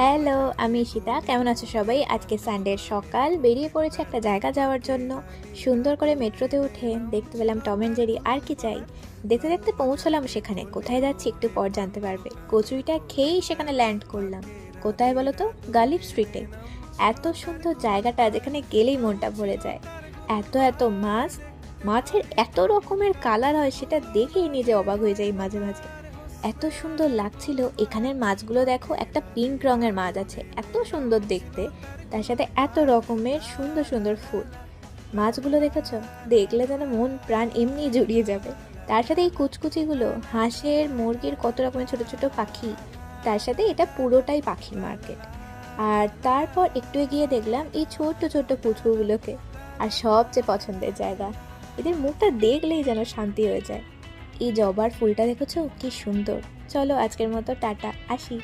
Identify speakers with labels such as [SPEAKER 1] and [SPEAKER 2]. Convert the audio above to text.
[SPEAKER 1] Hello, আমি ঈশিতা। কেমন আছো সবাই? আজকে সানডের সকাল, বেরিয়ে পড়েছে একটা জায়গা যাওয়ার জন্য। সুন্দর করে মেট্রোতে উঠে দেখতে পেলাম টম অ্যান্ড জেরি, আর কি চাই। দেখতে দেখতে পৌঁছলাম সেখানে। কোথায় যাচ্ছি একটু পর জানতে পারবে। কচুরিটা খেয়েই সেখানে ল্যান্ড করলাম। কোথায় বলো তো? গালিব স্ট্রিটে। এত সুন্দর জায়গাটা, যেখানে গেলেই মনটা ভরে যায়। এত এত মাছ, মাছের এত রকমের কালার হয়, সেটা দেখেই নিজে অবাক হয়ে যাই মাঝে মাঝে। এত সুন্দর লাগছিল। এখানের মাছগুলো দেখো, একটা পিঙ্ক রঙের মাছ আছে, এত সুন্দর দেখতে। তার সাথে এত রকমের সুন্দর সুন্দর ফুল। মাছগুলো দেখেছো? দেখলে যেন মন প্রাণ এমনি জুড়িয়ে যাবে। তার সাথে এই কুচকুচিগুলো, হাঁসের মুরগির কত রকমের ছোট ছোট পাখি। তার সাথে এটা পুরোটাই পাখির মার্কেট। আর তারপর একটু এগিয়ে দেখলাম এই ছোট্ট ছোট্ট পুচকুগুলোকে। আর সবচেয়ে পছন্দের জায়গা, এদের মুখটা দেখলেই যেন শান্তি হয়ে যায়। এই জবার ফুলটা দেখেছো কি সুন্দর। চলো আজকের মতো টাটা, আসি।